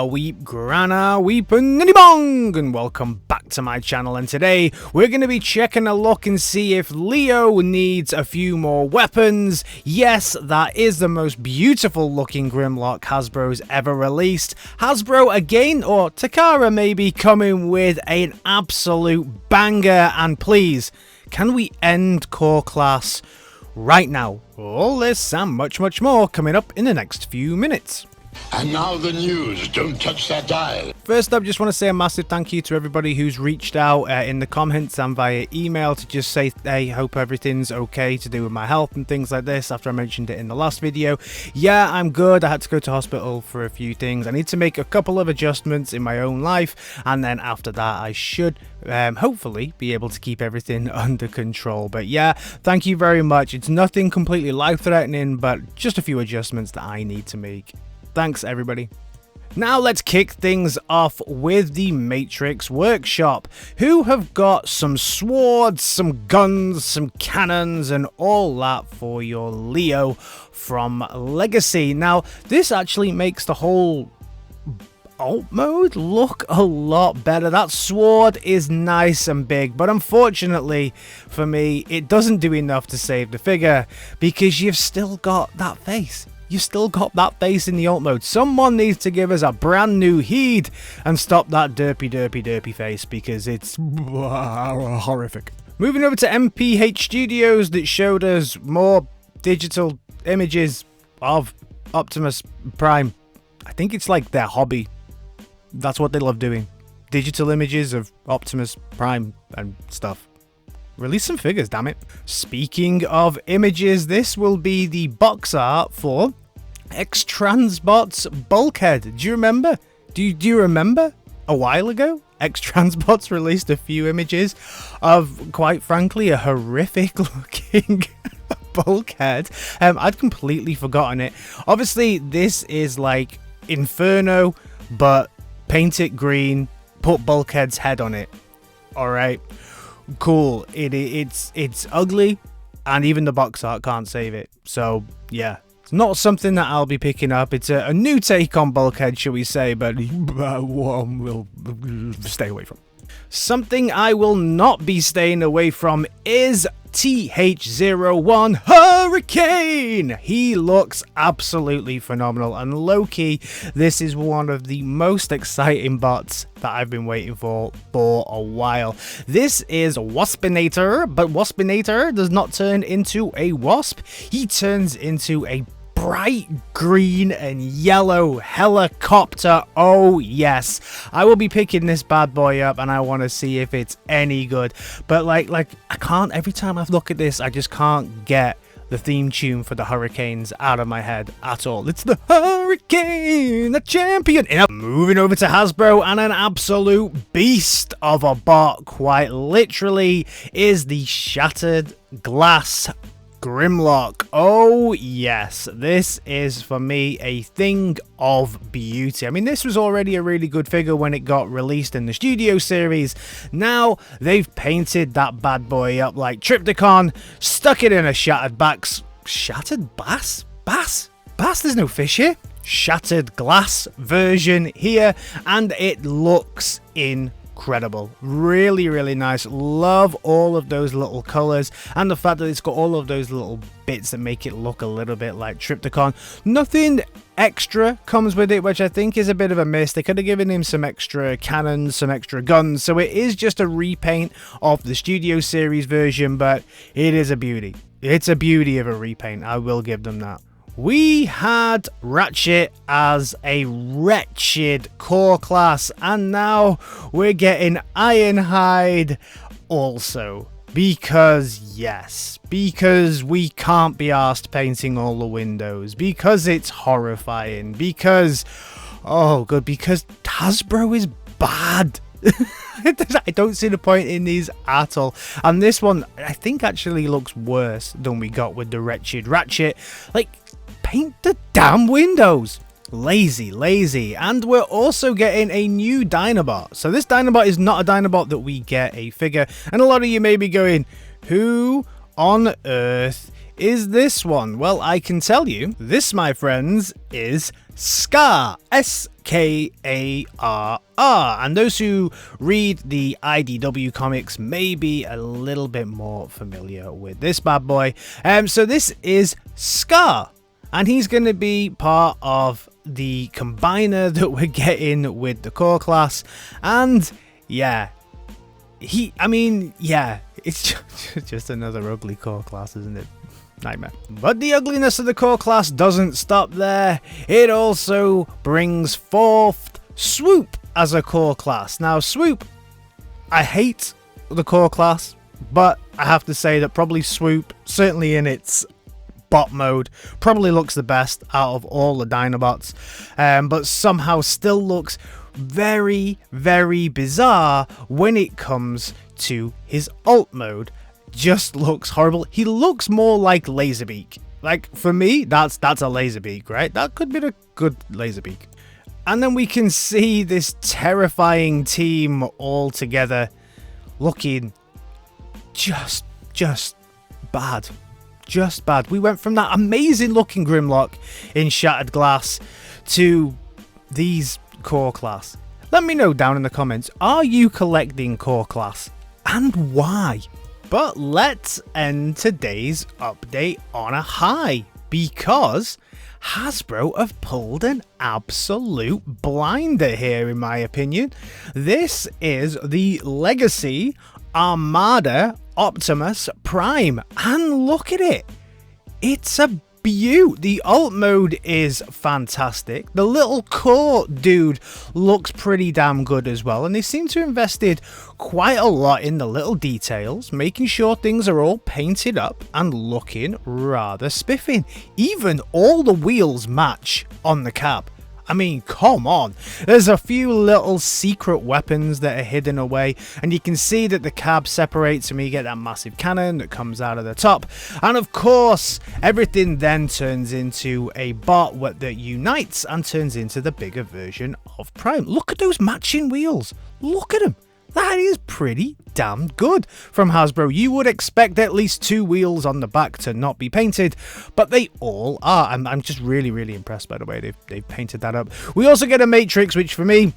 Weep, Grana, Weep, and Bong, and welcome back to my channel. And today we're going to be checking a look and see if Leo needs a few more weapons. Yes, that is the most beautiful looking Grimlock Hasbro's ever released. Hasbro again, or Takara maybe, coming with an absolute banger. And please, can we end core class right now? All this and much more coming up in the next few minutes. And now the news. Don't touch that dial. First up, just want to say a massive thank you to everybody who's reached out in the comments and via email to just say, hey, hope everything's okay to do with my health and things like this after I mentioned it in the last video. Yeah, I'm good. I had to go to hospital for a few things. I need to make a couple of adjustments in my own life, and then after that I should hopefully be able to keep everything under control. But yeah, thank you very much. It's nothing completely life-threatening, but just a few adjustments that I need to make. Thanks, everybody. Now let's kick things off with the Matrix Workshop, who have got some swords, some guns, some cannons, and all that for your Leo from Legacy. Now, this actually makes the whole alt mode look a lot better. That sword is nice and big, but unfortunately for me, it doesn't do enough to save the figure, because you've still got that face. You still got that face in the alt mode. Someone needs to give us a brand new heed and stop that derpy face, because it's horrific. Moving over to MPH Studios, that showed us more digital images of Optimus Prime. I think it's like their hobby. That's what they love doing. Digital images of Optimus Prime and stuff. Release some figures, damn it. Speaking of images, this will be the box art for X-transbots Bulkhead. Do you remember? Do you remember a while ago? X-transbots released a few images of, quite frankly, a horrific looking Bulkhead. I'd completely forgotten it. Obviously, this is like Inferno, but paint it green, put Bulkhead's head on it. Alright. Cool. It's ugly, and even the box art can't save it. So yeah, it's not something that I'll be picking up. It's a new take on Bulkhead, shall we say, but we'll stay away from. Something I will not be staying away from is TH01 Hurricane. He looks absolutely phenomenal, and low-key, this is one of the most exciting bots that I've been waiting for a while. This is Waspinator, but Waspinator does not turn into a wasp. He turns into a bright green and yellow helicopter. Oh yes, I will be picking this bad boy up, and I want to see if it's any good. But like I can't, every time I look at this, I just can't get the theme tune for the Hurricanes out of my head at all. It's the Hurricane, the champion. Moving over to Hasbro, and an absolute beast of a bot, quite literally, is the Shattered Glass Grimlock. Oh yes, this is for me a thing of beauty. I mean, this was already a really good figure when it got released in the Studio Series. Now they've painted that bad boy up like Triptychon, stuck it in a shattered bass. There's no fish here. Shattered glass version here, and it looks incredible. Really nice. Love all of those little colors, and the fact that it's got all of those little bits that make it look a little bit like Triptychon. Nothing extra comes with it, which I think is a bit of a miss. They could have given him some extra cannons, some extra guns, so it is just a repaint of the Studio Series version, but it is a beauty. It's a beauty of a repaint, I will give them that. We had Ratchet as a wretched core class, and now we're getting Ironhide also. Because yes, because we can't be arsed painting all the windows, because it's horrifying, because, oh good, because Hasbro is bad. I don't see the point in these at all. And this one, I think, actually looks worse than we got with the wretched Ratchet. Like, paint the damn windows. Lazy. And we're also getting a new Dinobot. So this Dinobot is not a Dinobot that we get a figure. And a lot of you may be going, who on earth is this one? Well, I can tell you, this, my friends, is Skarr. Skarr. And those who read the IDW comics may be a little bit more familiar with this bad boy. So this is Skarr, and he's going to be part of the combiner that we're getting with the core class. And yeah, it's just another ugly core class, isn't it? Nightmare. But the ugliness of the core class doesn't stop there. It also brings forth Swoop as a core class. Now, Swoop, I hate the core class, but I have to say that probably Swoop, certainly in its bot mode, probably looks the best out of all the Dinobots, but somehow still looks very, very bizarre when it comes to his alt mode. Just looks horrible. He looks more like Laserbeak. Like, for me, that's a Laserbeak, right? That could be a good Laserbeak. And then we can see this terrifying team all together looking just bad. Just bad. We went from that amazing looking Grimlock in Shattered Glass to these core class. Let me know down in the comments, are you collecting core class and why? But let's end today's update on a high, because Hasbro have pulled an absolute blinder here, in my opinion. This is the Legacy Armada Optimus Prime, and look at it. It's a beaut. The alt mode is fantastic. The little core dude looks pretty damn good as well, and they seem to have invested quite a lot in the little details, making sure things are all painted up and looking rather spiffing. Even all the wheels match on the cab. I mean, come on. There's a few little secret weapons that are hidden away, and you can see that the cab separates and we get that massive cannon that comes out of the top. And of course, everything then turns into a bot that unites and turns into the bigger version of Prime. Look at those matching wheels. Look at them. That is pretty damn good from Hasbro. You would expect at least 2 wheels on the back to not be painted, but they all are. I'm just really impressed by the way they've painted that up. We also get a Matrix, which for me,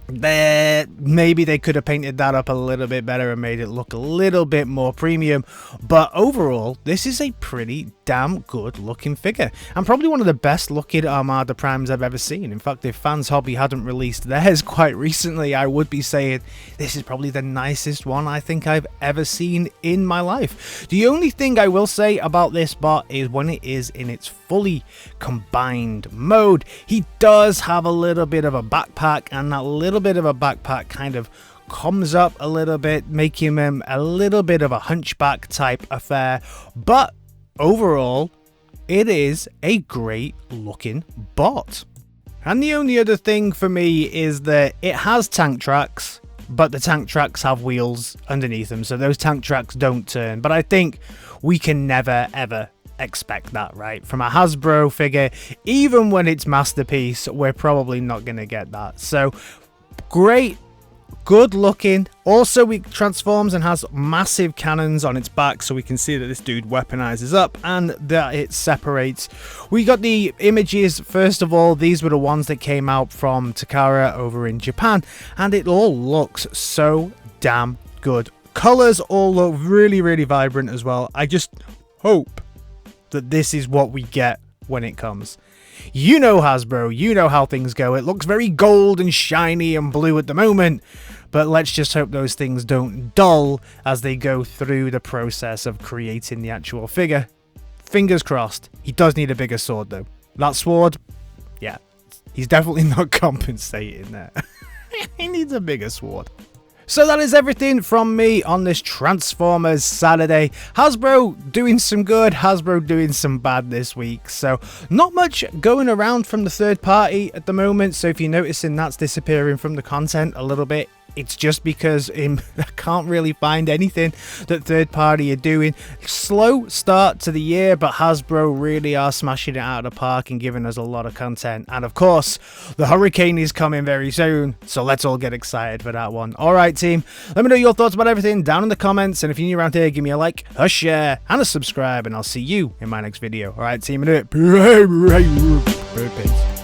maybe they could have painted that up a little bit better and made it look a little bit more premium, but overall this is a pretty damn good looking figure and probably one of the best looking Armada Primes I've ever seen. In fact, if Fans Hobby hadn't released theirs quite recently, I would be saying this is probably the nicest one I think I've ever seen in my life. The only thing I will say about this bot is when it is in its fully combined mode, he does have a little bit of a backpack, and that little bit of a backpack kind of comes up a little bit, making him a little bit of a hunchback type affair, but overall it is a great looking bot. And the only other thing for me is that it has tank tracks, but the tank tracks have wheels underneath them, so those tank tracks don't turn. But I think we can never ever expect that, right? From a Hasbro figure, even when it's Masterpiece, we're probably not going to get that. So great, good looking. Also, it transforms and has massive cannons on its back, so we can see that this dude weaponizes up and that it separates. We got the images. First of all, these were the ones that came out from Takara over in Japan, and it all looks so damn good. Colors all look really vibrant as well. I just hope that this is what we get when it comes. You know Hasbro, you know how things go. It looks very gold and shiny and blue at the moment, but let's just hope those things don't dull as they go through the process of creating the actual figure. Fingers crossed. He does need a bigger sword though. That sword, yeah, he's definitely not compensating there. He needs a bigger sword. So that is everything from me on this Transformers Saturday. Hasbro doing some good, Hasbro doing some bad this week. So not much going around from the third party at the moment. So if you're noticing that's disappearing from the content a little bit, it's just because I can't really find anything that third party are doing. Slow start to the year, but Hasbro really are smashing it out of the park and giving us a lot of content. And of course, the Hurricane is coming very soon, so let's all get excited for that one. Alright team, let me know your thoughts about everything down in the comments, and if you're new around here, give me a like, a share, and a subscribe, and I'll see you in my next video. Alright team, do it. Peace.